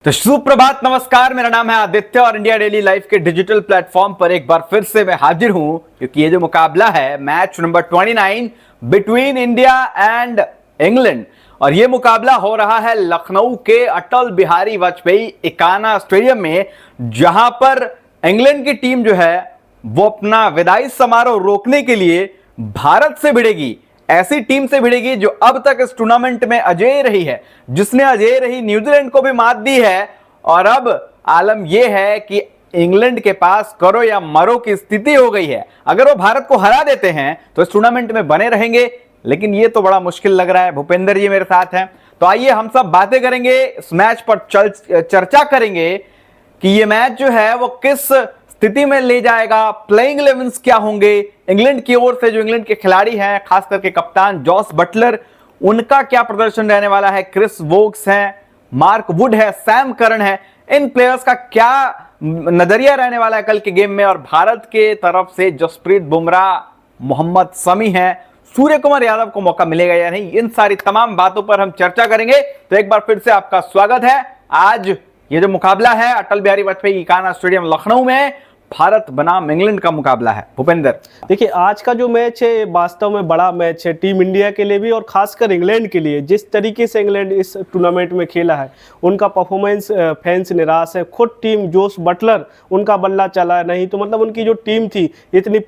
तो सुप्रभात, नमस्कार। मेरा नाम है आदित्य और इंडिया डेली लाइफ के डिजिटल प्लेटफॉर्म पर एक बार फिर से मैं हाजिर हूं, क्योंकि ये जो मुकाबला है match number 29 between India and England, और ये मुकाबला हो रहा है लखनऊ के अटल बिहारी वाजपेयी इकाना स्टेडियम में, जहां पर इंग्लैंड की टीम जो है वो अपना विदाई समारोह रोकने के लिए भारत से भिड़ेगी। ऐसी टीम से भिड़ेगी जो अब तक इस टूर्नामेंट में अजेय रही है, जिसने अजेय रही न्यूजीलैंड को भी मात दी है। और अब आलम यह है कि इंग्लैंड के पास करो या मरो की स्थिति हो गई है। अगर वो भारत को हरा देते हैं तो इस टूर्नामेंट में बने रहेंगे, लेकिन ये तो बड़ा मुश्किल लग रहा है। भूपेंद्र जी मेरे साथ हैं, तो आइए हम सब बातें करेंगे, इस मैच पर चर्चा करेंगे कि ये मैच जो है वो किस स्थिति में ले जाएगा, प्लेइंग 11 क्या होंगे इंग्लैंड की ओर से। जो इंग्लैंड के खिलाड़ी हैं, खास करके कप्तान जॉस बटलर, उनका क्या प्रदर्शन रहने वाला है। क्रिस वोक्स है, मार्क वुड है, सैम करन है, इन प्लेयर्स का क्या नजरिया रहने वाला है कल के गेम में। और भारत के तरफ से जसप्रीत बुमराह, मोहम्मद शमी है, सूर्य कुमार यादव को मौका मिलेगा या नहीं, इन सारी तमाम बातों पर हम चर्चा करेंगे। तो एक बार फिर से आपका स्वागत है। आज ये जो मुकाबला है अटल बिहारी वाजपेयी इकाना स्टेडियम लखनऊ में, भारत बनाम इंग्लैंड का मुकाबला है। भूपेंद्र, देखिए, आज का जो मैच है वास्तव में बड़ा मैच है टीम इंडिया के लिए भी और खासकर इंग्लैंड के लिए। जिस तरीके से इंग्लैंड इस टूर्नामेंट में खेला है, उनका परफॉर्मेंस फैंस निराश है। खुद टीम जोस बटलर, उनका बल्ला चला नहीं, तो मतलब उनकी जो टीम थी इतनी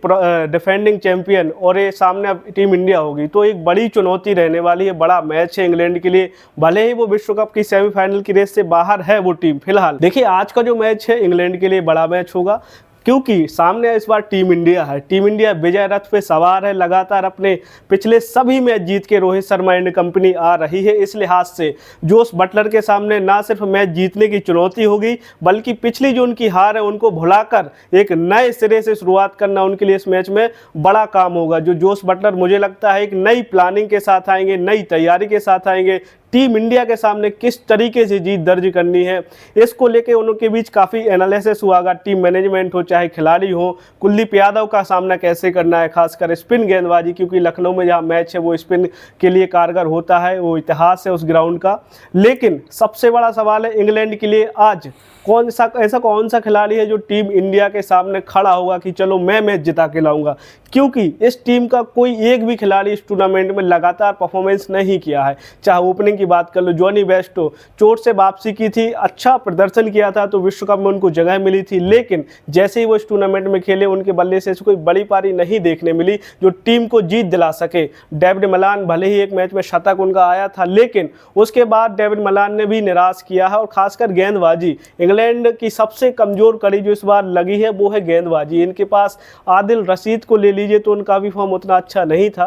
डिफेंडिंग चैंपियन, और ये सामने अब टीम इंडिया होगी, तो एक बड़ी चुनौती रहने वाली है। बड़ा मैच है इंग्लैंड के लिए, भले ही वो विश्व कप की सेमीफाइनल की रेस से बाहर है वो टीम फिलहाल। देखिए, आज का जो मैच है इंग्लैंड के लिए बड़ा मैच होगा, क्योंकि सामने इस बार टीम इंडिया है। टीम इंडिया विजय रथ पे सवार है, लगातार अपने पिछले सभी मैच जीत के रोहित शर्मा एंड कंपनी आ रही है। इस लिहाज से जोस बटलर के सामने ना सिर्फ मैच जीतने की चुनौती होगी, बल्कि पिछली जो उनकी हार है उनको भुलाकर एक नए सिरे से शुरुआत करना उनके लिए इस मैच में बड़ा काम होगा। जो जोस बटलर मुझे लगता है एक नई प्लानिंग के साथ आएंगे, नई तैयारी के साथ आएंगे। टीम इंडिया के सामने किस तरीके से जीत दर्ज करनी है, इसको लेके उनके बीच काफ़ी एनालिसिस हुआ। टीम मैनेजमेंट हो चाहे खिलाड़ी हो, कुलदीप यादव का सामना कैसे करना है, खासकर स्पिन गेंदबाजी, क्योंकि लखनऊ में जहाँ मैच है वो स्पिन के लिए कारगर होता है, वो इतिहास है उस ग्राउंड का। लेकिन सबसे बड़ा सवाल है इंग्लैंड के लिए आज कौन सा खिलाड़ी है जो टीम इंडिया के सामने खड़ा होगा कि चलो मैं मैच जिता के लाऊंगा। क्योंकि इस टीम का कोई एक भी खिलाड़ी इस टूर्नामेंट में लगातार परफॉर्मेंस नहीं किया है। चाहे ओपनिंग की बात कर लो, जॉनी बेस्टो चोट से वापसी की थी, अच्छा प्रदर्शन किया था, तो विश्व कप में उनको जगह मिली थी, लेकिन जैसे ही वो इस टूर्नामेंट में खेले उनके बल्ले से कोई बड़ी पारी नहीं देखने मिली जो टीम को जीत दिला सके। डेविड मलान, भले ही एक मैच में शतक उनका आया था, लेकिन उसके बाद डेविड मलान ने भी निराश किया है। और खासकर गेंदबाजी, इंग्लैंड की सबसे कमजोर कड़ी जो इस बार लगी है वो है गेंदबाजी। इनके पास आदिल रशीद को ले लीजिए तो उनका भी फॉर्म उतना अच्छा नहीं था।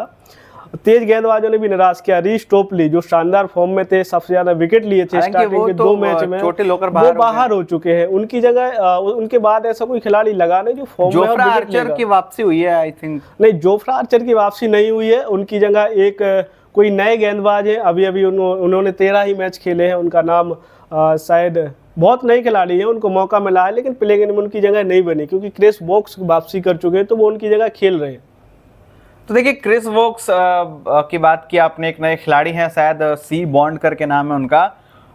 तेज गेंदबाजों ने भी निराश किया। रीस टोपली जो शानदार फॉर्म में थे, सबसे ज्यादा विकेट लिए थे स्टार्टिंग के 2 मैच में, वो बाहर हो चुके हैं। उनकी जगह उनके बाद ऐसा कोई खिलाड़ी लगा नहीं जो फॉर्म में। जोफ्रा आर्चर की वापसी हुई है आई थिंक। नहीं, जोफ्रा आर्चर की वापसी नहीं हुई है, उनकी जगह एक कोई नए गेंदबाज है। अभी उन्होंने 13 ही मैच खेले हैं। उनका नाम शायद, बहुत नए खिलाड़ी हैं, उनको मौका मिला है, लेकिन प्लेइंग में उनकी जगह नहीं बनी, क्योंकि क्रिस वोक्स वापसी कर चुके हैं तो वो उनकी जगह खेल रहे हैं। तो देखिए, क्रिस वोक्स की बात की आपने, एक नए खिलाड़ी हैं, शायद सी बॉन्ड करके नाम है उनका,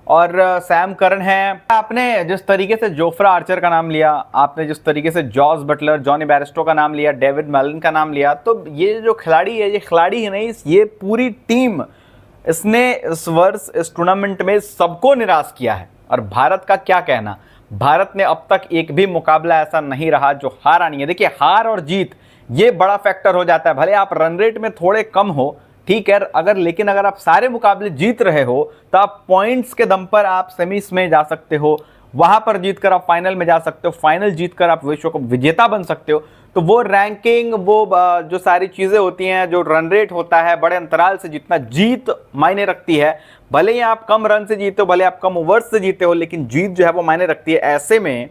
और सैम करन है। आपने जिस तरीके से जोफ्रा आर्चर का नाम लिया, आपने जिस तरीके से जॉस बटलर, जॉनी बेस्टो का नाम लिया, डेविड मलन का नाम लिया, तो ये जो खिलाड़ी है, ये खिलाड़ी ही नहीं, ये पूरी टीम, इसने इस वर्ष इस टूर्नामेंट में सबको निराश किया है। और भारत का क्या कहना, भारत ने अब तक एक भी मुकाबला ऐसा नहीं रहा जो हारा नहीं है। देखिए, हार और जीत ये बड़ा फैक्टर हो जाता है। भले आप रन रेट में थोड़े कम हो, ठीक है, लेकिन अगर आप सारे मुकाबले जीत रहे हो तो आप पॉइंट्स के दम पर आप सेमीज में जा सकते हो, वहां पर जीतकर आप फाइनल में जा सकते हो, फाइनल जीतकर आप विश्व कप विजेता बन सकते हो। तो वो रैंकिंग, वो जो सारी चीजें होती हैं, जो रन रेट होता है, बड़े अंतराल से जितना जीत मायने रखती है। भले ही आप कम रन से जीते हो, भले आप कम ओवर्स से जीते हो, लेकिन जीत जो है वो मायने रखती है। ऐसे में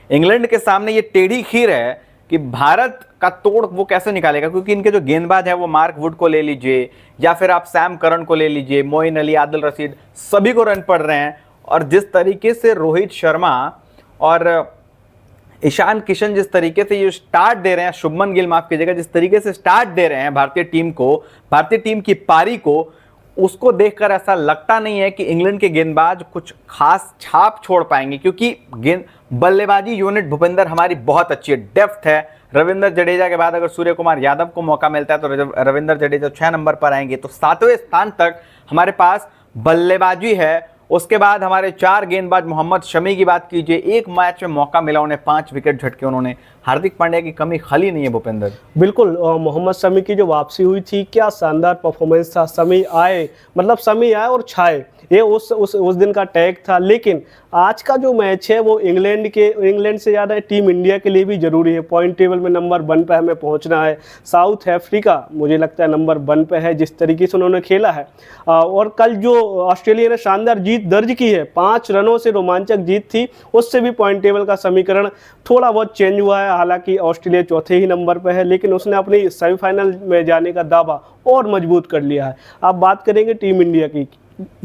इंग्लैंड के सामने ये टेढ़ी खीर है कि भारत का तोड़ वो कैसे निकालेगा, क्योंकि इनके जो गेंदबाज है वो मार्क वुड को ले लीजिए, या फिर आप सैम करन को ले लीजिए, मोइन अली, आदिल रशीद, सभी को रन पड़ रहे हैं। और जिस तरीके से रोहित शर्मा और ईशान किशन जिस तरीके से ये स्टार्ट दे रहे हैं, शुभमन गिल माफ कीजिएगा, जिस तरीके से स्टार्ट दे रहे हैं भारतीय टीम को, भारतीय टीम की पारी को, उसको देखकर ऐसा लगता नहीं है कि इंग्लैंड के गेंदबाज कुछ खास छाप छोड़ पाएंगे, क्योंकि गेंद बल्लेबाजी यूनिट भूपेंद्र हमारी बहुत अच्छी है, डेप्थ है। रविंद्र जडेजा के बाद अगर सूर्य कुमार यादव को मौका मिलता है तो रविंद्र जडेजा 6 नंबर पर आएंगे, तो 7वें स्थान तक हमारे पास बल्लेबाजी है। उसके बाद हमारे 4 गेंदबाज, मोहम्मद शमी की बात कीजिए, एक मैच में मौका मिला उन्हें, 5 विकेट झटके उन्होंने। हार्दिक पांड्या की कमी खली नहीं है भूपेंद्र। बिल्कुल, मोहम्मद शमी की जो वापसी हुई थी, क्या शानदार परफॉर्मेंस था। शमी आए, मतलब शमी आए और छाए, ये उस दिन का टैग था। लेकिन आज का जो मैच है वो इंग्लैंड से ज़्यादा टीम इंडिया के लिए भी ज़रूरी है। पॉइंट टेबल में नंबर 1 पे हमें पहुंचना है। साउथ अफ्रीका मुझे लगता है नंबर 1 पे है, जिस तरीके से उन्होंने खेला है। और कल जो ऑस्ट्रेलिया ने शानदार जीत दर्ज की है, 5 रनों से रोमांचक जीत थी, उससे भी पॉइंट टेबल का समीकरण थोड़ा बहुत चेंज हुआ है। हालांकि ऑस्ट्रेलिया चौथे ही नंबर पर है, लेकिन उसने अपनी सेमीफाइनल में जाने का दावा और मजबूत कर लिया है। अब बात करेंगे टीम इंडिया की।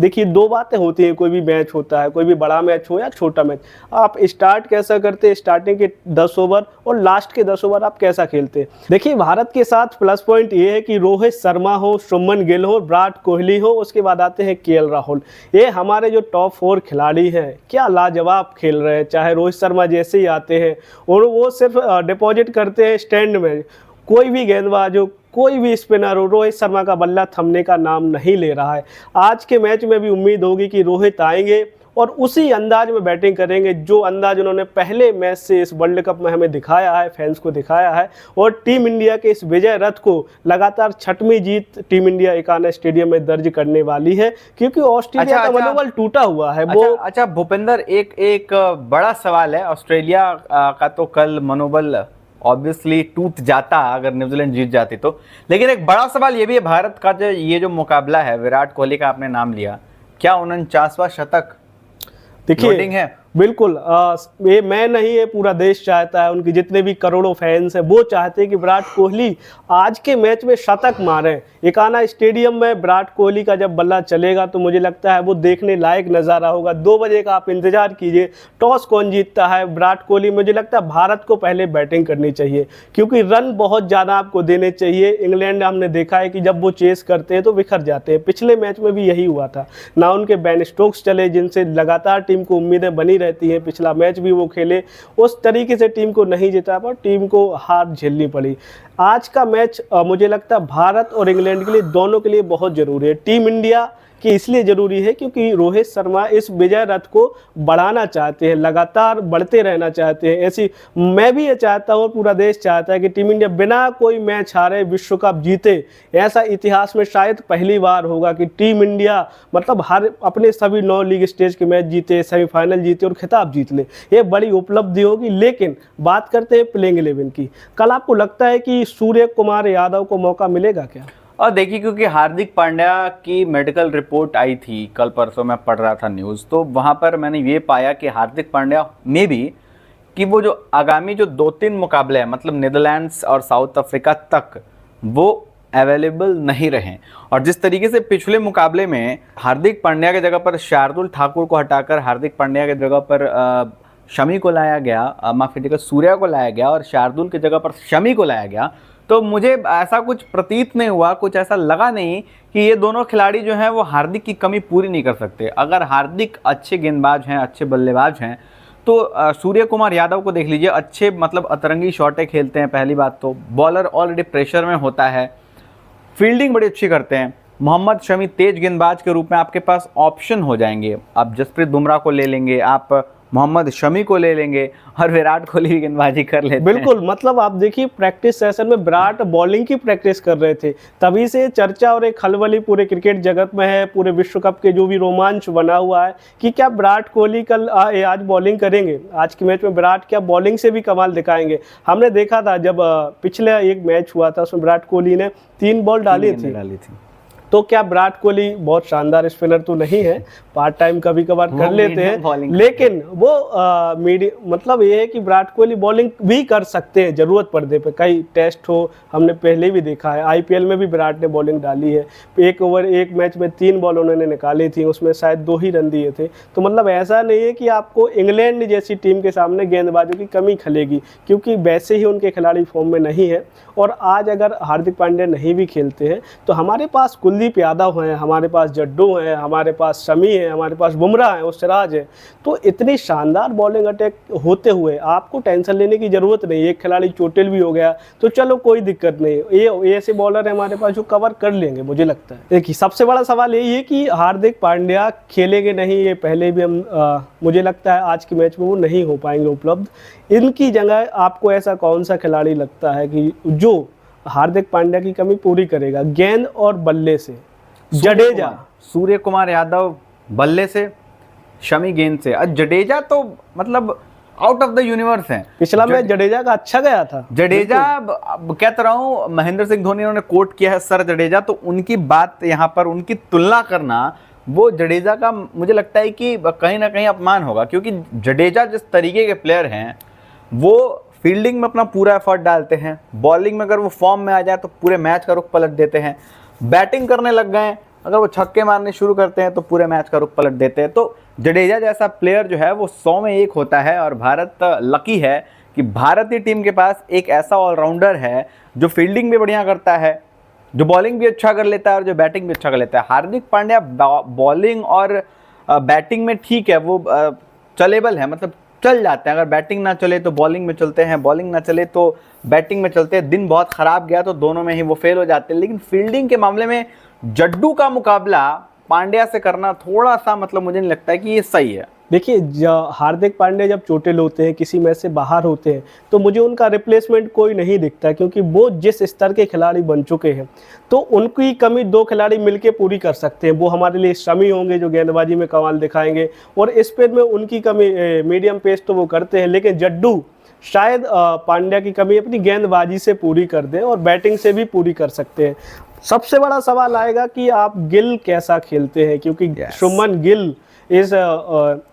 देखिए, 2 बातें होती हैं, कोई भी मैच होता है, कोई भी बड़ा मैच हो या छोटा मैच। आप स्टार्ट कैसा करते हैं, स्टार्टिंग के 10 ओवर और लास्ट के 10 ओवर आप कैसा खेलते हैं। देखिए, भारत के साथ प्लस पॉइंट ये है कि रोहित शर्मा हो, शुभमन गिल हो, विराट कोहली हो, उसके बाद आते हैं केएल राहुल। ये हमारे जो टॉप 4 खिलाड़ी हैं, क्या लाजवाब खेल रहे हैं। चाहे रोहित शर्मा जैसे ही आते हैं और वो सिर्फ डिपॉजिट करते हैं स्टैंड में, कोई भी गेंदबाज हो, कोई भी स्पिनर हो, रोहित शर्मा का बल्ला थमने का नाम नहीं ले रहा है। आज के मैच में भी उम्मीद होगी कि रोहित आएंगे और उसी अंदाज में बैटिंग करेंगे जो अंदाज उन्होंने पहले मैच से इस वर्ल्ड कप में हमें दिखाया है, फैंस को दिखाया है। और टीम इंडिया के इस विजय रथ को लगातार 6वीं जीत टीम इंडिया एकाना स्टेडियम में दर्ज करने वाली है, क्योंकि ऑस्ट्रेलिया का मनोबल टूटा हुआ है। अच्छा भूपेंद्र, एक बड़ा सवाल है। ऑस्ट्रेलिया का तो कल मनोबल ऑब्वियसली टूट जाता अगर न्यूजीलैंड जीत जाती तो, लेकिन एक बड़ा सवाल ये भी है, भारत का जो मुकाबला है, विराट कोहली का आपने नाम लिया, क्या 49वां शतक देखिए है? बिल्कुल, ये मैं नहीं, ये पूरा देश चाहता है। उनके जितने भी करोड़ों फैंस हैं वो चाहते हैं कि विराट कोहली आज के मैच में शतक मारें। एकाना स्टेडियम में विराट कोहली का जब बल्ला चलेगा तो मुझे लगता है वो देखने लायक नज़ारा होगा। 2 बजे का आप इंतजार कीजिए, टॉस कौन जीतता है, विराट कोहली। मुझे लगता है भारत को पहले बैटिंग करनी चाहिए, क्योंकि रन बहुत ज़्यादा आपको देने चाहिए। इंग्लैंड हमने देखा है कि जब वो चेस करते हैं तो बिखर जाते हैं। पिछले मैच में भी यही हुआ था ना, उनके बेन स्टोक्स चले जिनसे लगातार टीम को उम्मीदें बनी रहती है। पिछला मैच भी वो खेले, उस तरीके से टीम को नहीं जिता पर टीम को हार झेलनी पड़ी। आज का मैच मुझे लगता है भारत और इंग्लैंड के लिए, दोनों के लिए बहुत जरूरी है। टीम इंडिया कि इसलिए ज़रूरी है क्योंकि रोहित शर्मा इस विजय रथ को बढ़ाना चाहते हैं, लगातार बढ़ते रहना चाहते हैं। ऐसी मैं भी ये चाहता हूँ, पूरा देश चाहता है कि टीम इंडिया बिना कोई मैच हारे विश्व कप जीते। ऐसा इतिहास में शायद पहली बार होगा कि टीम इंडिया मतलब हर अपने सभी 9 लीग स्टेज के मैच जीते, सेमीफाइनल जीते और खिताब जीत ले। ये बड़ी उपलब्धि होगी। लेकिन बात करते हैं प्लेइंग 11 की। कल आपको लगता है कि सूर्य कुमार यादव को मौका मिलेगा क्या? और देखिए, क्योंकि हार्दिक पांड्या की मेडिकल रिपोर्ट आई थी कल परसों, मैं पढ़ रहा था न्यूज़, तो वहाँ पर मैंने ये पाया कि हार्दिक पांड्या में भी कि वो जो आगामी जो 2-3 मुकाबले हैं, मतलब नीदरलैंड्स और साउथ अफ्रीका तक, वो अवेलेबल नहीं रहे। और जिस तरीके से पिछले मुकाबले में हार्दिक पांड्या की जगह पर शार्दुल ठाकुर को हटाकर हार्दिक पांड्या की जगह पर शमी को लाया गया, माफ कीजिएगा सूर्या को लाया गया, और शार्दुल की जगह पर शमी को लाया गया, तो मुझे ऐसा कुछ प्रतीत नहीं हुआ, कुछ ऐसा लगा नहीं कि ये दोनों खिलाड़ी जो हैं वो हार्दिक की कमी पूरी नहीं कर सकते। अगर हार्दिक अच्छे गेंदबाज हैं, अच्छे बल्लेबाज हैं, तो सूर्य कुमार यादव को देख लीजिए, अच्छे मतलब अतरंगी शॉटें खेलते हैं। पहली बात तो बॉलर ऑलरेडी प्रेशर में होता है, फील्डिंग बड़ी अच्छी करते हैं। मोहम्मद शमी तेज गेंदबाज के रूप में आपके पास ऑप्शन हो जाएंगे। आप जसप्रीत बुमराह को ले लेंगे, आप मोहम्मद शमी को ले लेंगे, और विराट कोहली भी गेंदबाजी कर लेते हैं। बिल्कुल, मतलब आप देखिए प्रैक्टिस सेशन में विराट बॉलिंग की प्रैक्टिस कर रहे थे, तभी से चर्चा और एक खलबली पूरे क्रिकेट जगत में है। पूरे विश्व कप के जो भी रोमांच बना हुआ है कि क्या विराट कोहली कल आज बॉलिंग करेंगे, आज के मैच में विराट क्या बॉलिंग से भी कमाल दिखाएंगे। हमने देखा था जब पिछले एक मैच हुआ था उसमें विराट कोहली ने 3 बॉल डाली थी। तो क्या विराट कोहली बहुत शानदार स्पिनर तो नहीं है, पार्ट टाइम कभी कभार कर लेते हैं, लेकिन वो मतलब ये है कि विराट कोहली बॉलिंग भी कर सकते हैं जरूरत पड़ने पे। कई टेस्ट हो, हमने पहले भी देखा है, आईपीएल में भी विराट ने बॉलिंग डाली है। एक मैच में 3 बॉल उन्होंने निकाली थी, उसमें शायद 2 ही रन दिए थे। तो मतलब ऐसा नहीं है कि आपको इंग्लैंड जैसी टीम के सामने गेंदबाजों की कमी खलेगी, क्योंकि वैसे ही उनके खिलाड़ी फॉर्म में नहीं है। और आज अगर हार्दिक पांड्या नहीं भी खेलते हैं तो हमारे पास कुलदीप कुलदीप यादव हैं, हमारे पास जड्डू हैं, हमारे पास शमी है, हमारे पास बुमराह है और सिराज है। तो इतनी शानदार बॉलिंग अटैक होते हुए आपको टेंशन लेने की ज़रूरत नहीं। एक खिलाड़ी चोटिल भी हो गया तो चलो कोई दिक्कत नहीं, ये ऐसे बॉलर है हमारे पास जो कवर कर लेंगे मुझे लगता है। देखिए सबसे बड़ा सवाल यही है कि हार्दिक पांड्या खेलेंगे नहीं, ये पहले भी मुझे लगता है आज के मैच में वो नहीं हो पाएंगे उपलब्ध। इनकी जगह आपको ऐसा कौन सा खिलाड़ी लगता है कि जो हार्दिक पांड्या की कमी पूरी करेगा गेंद और बल्ले से? जडेजा, सूर्य कुमार यादव बल्ले से, शमी गेंद से। जडेजा तो मतलब आउट ऑफ द यूनिवर्स है। पिछला मैच जडेजा का अच्छा गया था। जडेजा कहता रहा हूँ, महेंद्र सिंह धोनी उन्होंने कोट किया है सर जडेजा, तो उनकी बात यहाँ पर उनकी तुलना करना वो जडेजा का मुझे लगता है कि कहीं ना कहीं अपमान होगा, क्योंकि जडेजा जिस तरीके के प्लेयर हैं वो फील्डिंग में अपना पूरा एफर्ट डालते हैं, बॉलिंग में अगर वो फॉर्म में आ जाए तो पूरे मैच का रुख पलट देते हैं, बैटिंग करने लग गए अगर वो छक्के मारने शुरू करते हैं तो पूरे मैच का रुख पलट देते हैं। तो जडेजा जैसा प्लेयर जो है वो 100 में 1 होता है, और भारत लकी है कि भारतीय टीम के पास एक ऐसा ऑलराउंडर है जो फील्डिंग भी बढ़िया करता है, जो बॉलिंग भी अच्छा कर लेता है और जो बैटिंग भी अच्छा कर लेता है। हार्दिक पांड्या बॉलिंग और बैटिंग में ठीक है, वो चलेबल है, मतलब चल जाते हैं। अगर बैटिंग ना चले तो बॉलिंग में चलते हैं, बॉलिंग ना चले तो बैटिंग में चलते हैं। दिन बहुत ख़राब गया तो दोनों में ही वो फेल हो जाते हैं। लेकिन फील्डिंग के मामले में जड्डू का मुकाबला पांड्या से करना थोड़ा सा मतलब मुझे नहीं लगता है कि ये सही है। देखिए हार्दिक पांड्या जब चोटिल होते हैं, किसी मैच से बाहर होते हैं, तो मुझे उनका रिप्लेसमेंट कोई नहीं दिखता, क्योंकि वो जिस स्तर के खिलाड़ी बन चुके हैं तो उनकी कमी 2 खिलाड़ी मिलके पूरी कर सकते हैं। वो हमारे लिए शमी होंगे जो गेंदबाजी में कमाल दिखाएंगे, और स्पिन में उनकी कमी मीडियम पेस तो वो करते हैं, लेकिन जड्डू शायद पांड्या की कमी अपनी गेंदबाजी से पूरी कर दें और बैटिंग से भी पूरी कर सकते हैं। सबसे बड़ा सवाल आएगा कि आप गिल कैसा खेलते हैं, क्योंकि शुभमन गिल इस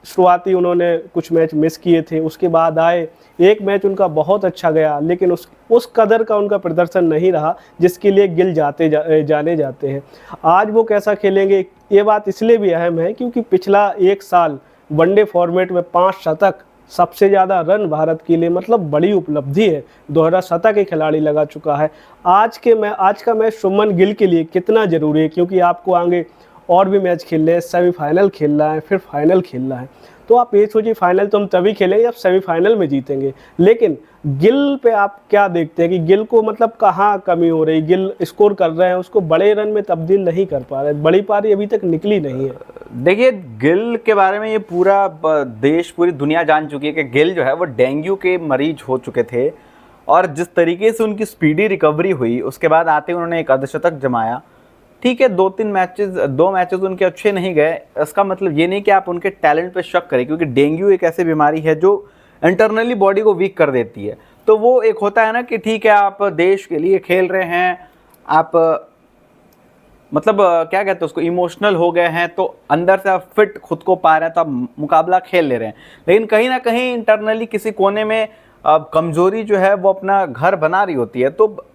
शुरुआती उन्होंने कुछ मैच मिस किए थे, उसके बाद आए, एक मैच उनका बहुत अच्छा गया, लेकिन उस कदर का उनका प्रदर्शन नहीं रहा जिसके लिए गिल जाने जाते हैं। आज वो कैसा खेलेंगे ये बात इसलिए भी अहम है क्योंकि पिछला 1 साल वनडे फॉर्मेट में 5 शतक, सबसे ज़्यादा रन भारत के लिए, मतलब बड़ी उपलब्धि है। 2 शतक के खिलाड़ी लगा चुका है। आज का मैच शुभमन गिल के लिए कितना ज़रूरी है, क्योंकि आपको आगे और भी मैच खेलने हैं, सेमीफाइनल खेलना है, फिर फाइनल खेलना है। तो आप ये सोचिए फाइनल तो हम तभी खेलेंगे जब सेमीफाइनल में जीतेंगे। लेकिन गिल पे आप क्या देखते हैं कि गिल को मतलब कहाँ कमी हो रही? गिल स्कोर कर रहे हैं, उसको बड़े रन में तब्दील नहीं कर पा रहे, बड़ी पारी अभी तक निकली नहीं है। देखिए गिल के बारे में ये पूरा देश, पूरी दुनिया जान चुकी है कि गिल जो है वो डेंगू के मरीज हो चुके थे, और जिस तरीके से उनकी स्पीडी रिकवरी हुई उसके बाद आते उन्होंने एक अर्धशतक जमाया। ठीक है, 2 मैचेस उनके अच्छे नहीं गए, इसका मतलब ये नहीं कि आप उनके टैलेंट पे शक करें, क्योंकि डेंगू एक ऐसी बीमारी है जो इंटरनली बॉडी को वीक कर देती है। तो वो एक होता है ना कि ठीक है आप देश के लिए खेल रहे हैं, आप मतलब क्या कहते हैं उसको, इमोशनल हो गए हैं, तो अंदर से आप फिट खुद को पा रहे हैं तो आप मुकाबला खेल ले रहे हैं। लेकिन कहीं ना कहीं इंटरनली किसी कोने में कमजोरी जो है वो अपना घर बना रही होती है, तो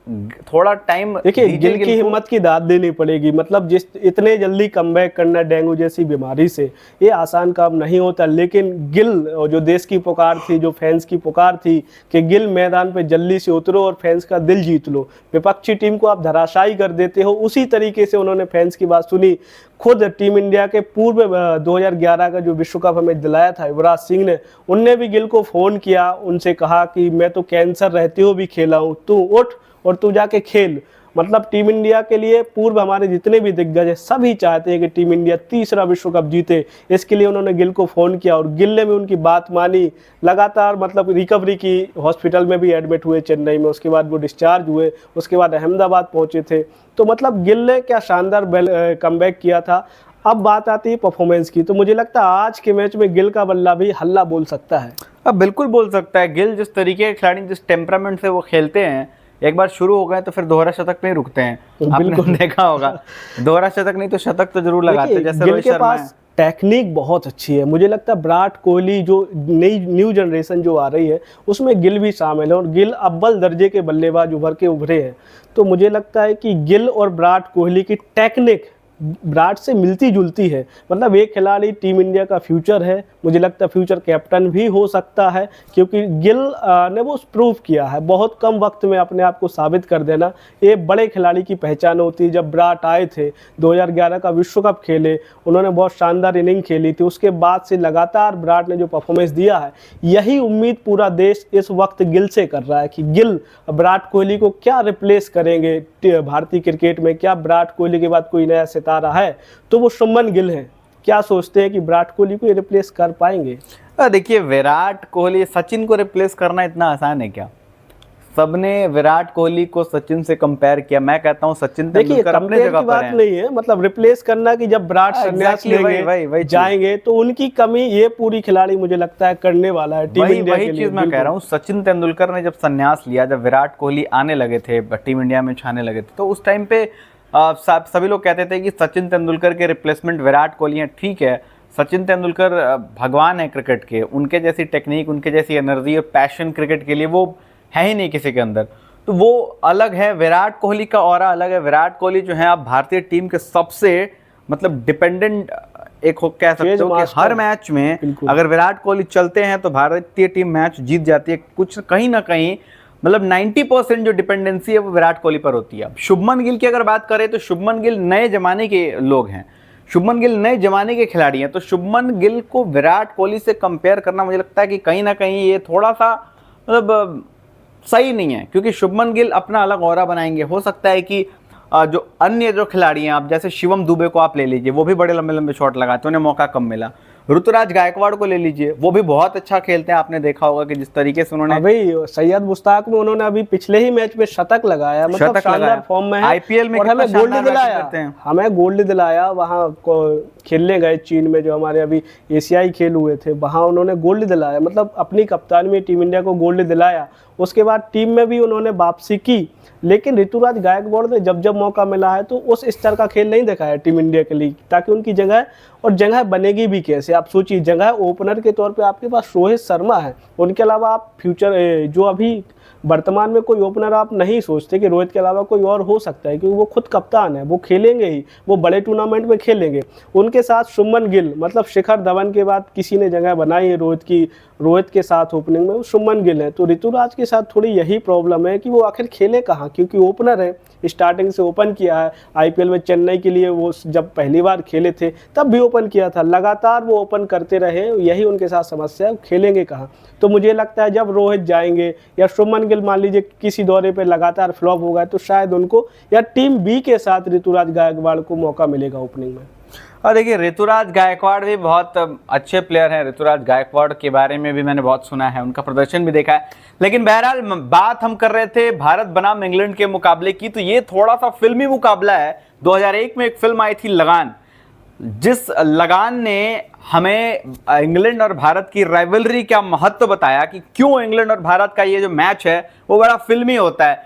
थोड़ा टाइम देखिए गिल की हिम्मत की दाद देनी पड़ेगी। मतलब जिस इतने जल्दी कमबैक करना डेंगू जैसी बीमारी से, ये आसान काम नहीं होता। लेकिन गिल, जो देश की पुकार थी, जो फैंस की पुकार थी कि गिल मैदान पे जल्दी से उतरो और फैंस का दिल जीत लो, विपक्षी टीम को आप धराशायी कर देते हो, उसी तरीके से उन्होंने फैंस की बात सुनी। खुद टीम इंडिया के पूर्व 2011 का जो विश्व कप हमें दिलाया था युवराज सिंह ने, उनने भी गिल को फ़ोन किया, उनसे कहा कि मैं तो कैंसर रहते हुए भी खेला हूँ, तू उठ और तू जाके खेल। मतलब टीम इंडिया के लिए पूर्व हमारे जितने भी दिग्गज हैं सभी चाहते हैं कि टीम इंडिया तीसरा विश्व कप जीते। इसके लिए उन्होंने गिल को फ़ोन किया और गिल ने भी उनकी बात मानी। लगातार मतलब रिकवरी की, हॉस्पिटल में भी एडमिट हुए चेन्नई में, उसके बाद वो डिस्चार्ज हुए, उसके बाद अहमदाबाद पहुंचे थे। तो मतलब गिल ने क्या शानदार कमबैक किया था। अब बात आती है परफॉर्मेंस की, तो मुझे लगता है आज के मैच में गिल का बल्ला भी हल्ला बोल सकता है। अब बिल्कुल बोल सकता है। गिल जिस तरीके के खिलाड़ी, जिस टेम्परामेंट से वो खेलते हैं, एक बार शुरू हो गए तो फिर 2 शतक में ही रुकते हैं। आपने देखा होगा 2 शतक नहीं तो शतक तो जरूर लगाते, जैसे गिल के पास टेक्निक बहुत अच्छी है। मुझे लगता है विराट कोहली, जो न्यू जनरेशन जो आ रही है, उसमें गिल भी शामिल है और गिल अव्वल दर्जे के बल्लेबाज उभरे हैं। तो मुझे लगता है कि गिल और विराट कोहली की टेक्निक विराट से मिलती जुलती है। मतलब एक खिलाड़ी टीम इंडिया का फ्यूचर है, मुझे लगता है फ्यूचर कैप्टन भी हो सकता है, क्योंकि गिल ने वो प्रूव किया है बहुत कम वक्त में अपने आप को साबित कर देना, ये बड़े खिलाड़ी की पहचान होती है। जब विराट आए थे 2011 का विश्व कप खेले, उन्होंने बहुत शानदार इनिंग खेली थी, उसके बाद से लगातार विराट ने जो परफॉर्मेंस दिया है, यही उम्मीद पूरा देश इस वक्त गिल से कर रहा है कि गिल विराट कोहली को क्या रिप्लेस करेंगे भारतीय क्रिकेट में। क्या विराट कोहली के बाद कोई नया सितारा है तो वो शुभमन गिल हैं। क्या सोचते हैं कि विराट कोहली को रिप्लेस कर पाएंगे? देखिए, विराट कोहली सचिन को रिप्लेस करना इतना आसान है क्या? सबने विराट कोहली को सचिन से कंपेयर किया। मैं कहता हूं सचिन तेंदुलकर अपने जगह पर हैं। नहीं है, मतलब रिप्लेस करना कि जब विराट संन्यास लेंगे जाएंगे तो उनकी कमी ये पूरी खिलाड़ी मुझे लगता है करने वाला है टीम इंडिया के लिए। वही चीज मैं कह रहा हूं, सचिन तेंदुलकर ने जब संन्यास लिया, जब विराट कोहली आने लगे थे, टीम इंडिया में छाने लगे थे, तो उस टाइम पे सभी लोग कहते थे कि सचिन तेंदुलकर के रिप्लेसमेंट विराट कोहली हैं। ठीक है, सचिन तेंदुलकर भगवान है क्रिकेट के, उनके जैसी टेक्निक, उनके जैसी एनर्जी और पैशन क्रिकेट के लिए वो है ही नहीं किसी के अंदर, तो वो अलग है। विराट कोहली का ऑरा अलग है। विराट कोहली जो है आप भारतीय टीम के सबसे मतलब डिपेंडेंट एक हो कह सकते हो कि हर मैच में अगर विराट कोहली चलते हैं तो भारतीय टीम मैच जीत जाती है। कुछ कहीं ना कहीं मतलब 90% जो डिपेंडेंसी है वो विराट कोहली पर होती है। शुभमन गिल की अगर बात करें तो शुभमन गिल नए जमाने के लोग हैं, शुभमन गिल नए जमाने के खिलाड़ी हैं, तो शुभमन गिल को विराट कोहली से कंपेयर करना मुझे लगता है कि कहीं ना कहीं ये थोड़ा सा मतलब सही नहीं है, क्योंकि शुभमन गिल अपना अलग ऑरा बनाएंगे। हो सकता है कि जो अन्य जो खिलाड़ी हैं, आप जैसे शिवम दुबे को आप ले लीजिए, वो भी बड़े लंबे लंबे शॉट लगाते हैं, उन्हें मौका कम मिला। ऋतुराज गायकवाड़ को ले लीजिए, वो भी बहुत अच्छा खेलते हैं। आपने देखा होगा कि जिस तरीके से उन्होंने अभी सैयद मुश्ताक में उन्होंने अभी पिछले ही मैच में शतक लगाया, मतलब शानदार फॉर्म में है। आईपीएल में और हमें गोल्ड दिलाया, हमें गोल्ड दिलाया। वहाँ खेलने गए चीन में, जो हमारे अभी एशियाई खेल हुए थे, वहाँ उन्होंने गोल्ड दिलाया। मतलब अपनी कप्तानी में टीम इंडिया को गोल्ड दिलाया। उसके बाद टीम में भी उन्होंने वापसी की, लेकिन ऋतुराज गायकवाड़ ने जब जब मौका मिला है तो उस स्तर का खेल नहीं दिखाया टीम इंडिया के लिए, ताकि उनकी जगह, और जगह बनेगी भी कैसे आप सोचिए। जगह ओपनर के तौर पे आपके पास रोहित शर्मा है, उनके अलावा आप फ्यूचर जो अभी वर्तमान में कोई ओपनर आप नहीं सोचते कि रोहित के अलावा कोई और हो सकता है, क्योंकि वो खुद कप्तान है, वो खेलेंगे ही, वो बड़े टूर्नामेंट में खेलेंगे। उनके साथ शुभमन गिल, मतलब शिखर धवन के बाद किसी ने जगह बनाई है रोहित के साथ ओपनिंग में, वो शुभमन गिल है। तो ऋतुराज के साथ थोड़ी यही प्रॉब्लम है कि वो आखिर खेले कहाँ, क्योंकि ओपनर है, स्टार्टिंग से ओपन किया है। आईपीएल में चेन्नई के लिए वो जब पहली बार खेले थे तब भी ओपन किया था, लगातार वो ओपन करते रहे, यही उनके साथ समस्या है, खेलेंगे कहाँ। तो मुझे लगता है जब रोहित जाएंगे या शुभमन गिल मान लीजिए किसी दौरे पे लगातार फ्लॉप होगा, तो शायद उनको या टीम बी के साथ ऋतुराज गायकवाड़ को मौका मिलेगा ओपनिंग में। और देखिए, ऋतुराज गायकवाड़ भी बहुत अच्छे प्लेयर हैं। ऋतुराज गायकवाड़ के बारे में भी मैंने बहुत सुना है, उनका प्रदर्शन भी देखा है। लेकिन बहरहाल बात हम कर रहे थे भारत बनाम इंग्लैंड के मुकाबले की, तो ये थोड़ा सा फिल्मी मुकाबला है। 2001 में एक फिल्म आई थी लगान, जिस लगान ने हमें इंग्लैंड और भारत की राइवलरी का महत्व बताया कि क्यों इंग्लैंड और भारत का ये जो मैच है वो बड़ा फिल्मी होता है।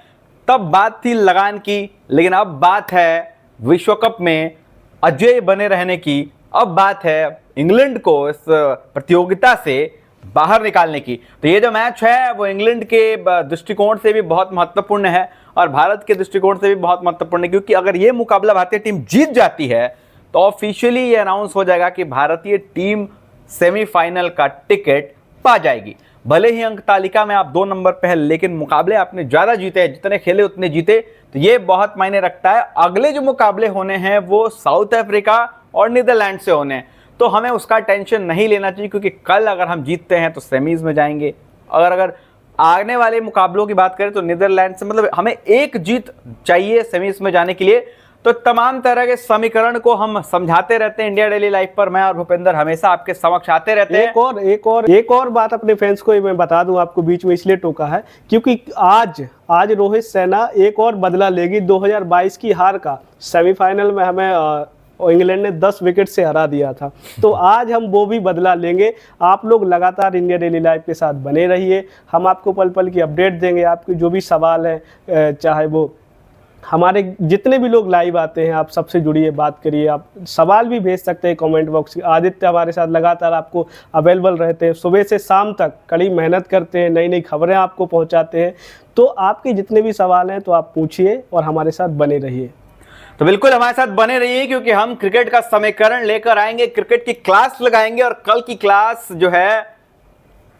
तब बात थी लगान की, लेकिन अब बात है विश्व कप में अजय बने रहने की। अब बात है इंग्लैंड को इस प्रतियोगिता से बाहर निकालने की। तो ये जो मैच है वो इंग्लैंड के दृष्टिकोण से भी बहुत महत्वपूर्ण है और भारत के दृष्टिकोण से भी बहुत महत्वपूर्ण है, क्योंकि अगर ये मुकाबला भारतीय टीम जीत जाती है तो ऑफिशियली ये अनाउंस हो जाएगा कि भारतीय टीम सेमीफाइनल का टिकट पा जाएगी। भले ही अंक तालिका में आप 2 नंबर पे है, लेकिन मुकाबले आपने ज्यादा जीते हैं, जितने खेले उतने जीते, तो ये बहुत मायने रखता है। अगले जो मुकाबले होने हैं वो साउथ अफ्रीका और नीदरलैंड से होने हैं, तो हमें उसका टेंशन नहीं लेना चाहिए, क्योंकि कल अगर हम जीतते हैं तो सेमीज में जाएंगे। अगर आने वाले मुकाबलों की बात करें तो नीदरलैंड से मतलब हमें एक जीत चाहिए सेमीज में जाने के लिए। तो तमाम तरह के समीकरण को हम समझाते रहते हैं इंडिया डेली लाइफ पर। मैं और भूपेंद्र हमेशा आपके समक्ष आते रहते हैं। एक और बात अपने फैंस को मैं बता दूं, आपको बीच में इसलिए टोका है क्योंकि आज रोहित सेना एक और बदला लेगी 2022 की हार का। सेमीफाइनल में हमें इंग्लैंड ने 10 विकेट से हरा दिया था, तो आज हम वो भी बदला लेंगे। आप लोग लगातार इंडिया डेली लाइफ के साथ बने रहिए, हम आपको पल पल की अपडेट देंगे। आपके जो भी सवाल हैं, चाहे वो हमारे जितने भी लोग लाइव आते हैं, आप सबसे जुड़िए, बात करिए। आप सवाल भी भेज सकते हैं कमेंट बॉक्स में। आदित्य हमारे साथ लगातार आपको अवेलेबल रहते हैं, सुबह से शाम तक कड़ी मेहनत करते हैं, नई नई खबरें आपको पहुंचाते हैं। तो आपके जितने भी सवाल हैं तो आप पूछिए और हमारे साथ बने रहिए। तो बिल्कुल हमारे साथ बने रहिए, क्योंकि हम क्रिकेट का समीकरण लेकर आएंगे, क्रिकेट की क्लास लगाएंगे। और कल की क्लास जो है,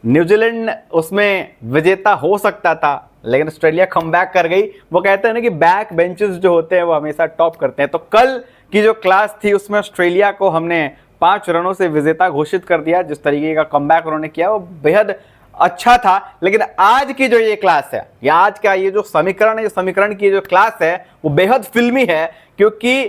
न्यूजीलैंड उसमें विजेता हो सकता था, लेकिन ऑस्ट्रेलिया कमबैक कर गई। वो कहते हैं ना कि बैक बेंचेस जो होते हैं वो हमेशा टॉप करते हैं। तो कल की जो क्लास थी उसमें ऑस्ट्रेलिया को हमने 5 रनों से विजेता घोषित कर दिया। जिस तरीके का कमबैक उन्होंने किया वो बेहद अच्छा था। लेकिन आज की जो ये क्लास है, या आज का ये जो समीकरण है, समीकरण की जो क्लास है वो बेहद फिल्मी है, क्योंकि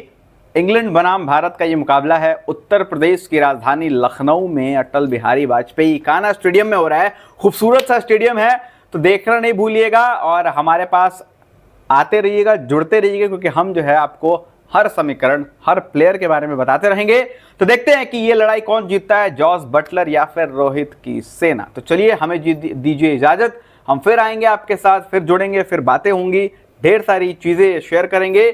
इंग्लैंड बनाम भारत का ये मुकाबला है उत्तर प्रदेश की राजधानी लखनऊ में अटल बिहारी वाजपेयी कान्हा स्टेडियम में हो रहा है। खूबसूरत सा स्टेडियम है, तो देखना नहीं भूलिएगा और हमारे पास आते रहिएगा, जुड़ते रहिएगा, क्योंकि हम जो है आपको हर समीकरण, हर प्लेयर के बारे में बताते रहेंगे। तो देखते हैं कि ये लड़ाई कौन जीतता है, जॉस बटलर या फिर रोहित की सेना। तो चलिए हमें दीजिए इजाजत, हम फिर आएंगे आपके साथ, फिर जुड़ेंगे, फिर बातें होंगी, ढेर सारी चीजें शेयर करेंगे।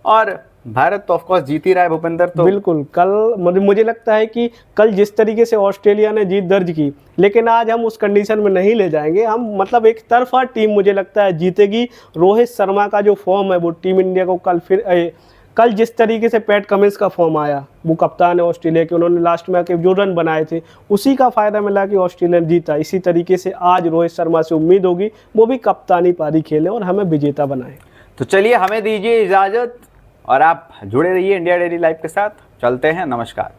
और भारत तो ऑफकोर्स जीत ही रहा है भूपेंद्र। तो बिल्कुल, कल मुझे लगता है कि कल जिस तरीके से ऑस्ट्रेलिया ने जीत दर्ज की, लेकिन आज हम उस कंडीशन में नहीं ले जाएंगे। हम मतलब एक तरफा टीम मुझे लगता है जीतेगी। रोहित शर्मा का जो फॉर्म है वो टीम इंडिया को कल जिस तरीके से पैट कमिंस का फॉर्म आया, वो कप्तान है ऑस्ट्रेलिया के, उन्होंने लास्ट में आके जो रन बनाए थे उसी का फायदा मिला कि ऑस्ट्रेलिया ने जीता। इसी तरीके से आज रोहित शर्मा से उम्मीद होगी वो भी कप्तानी पारी खेले और हमें विजेता बनाए। तो चलिए हमें दीजिए इजाजत और आप जुड़े रहिए इंडिया डेली लाइव के साथ। चलते हैं, नमस्कार।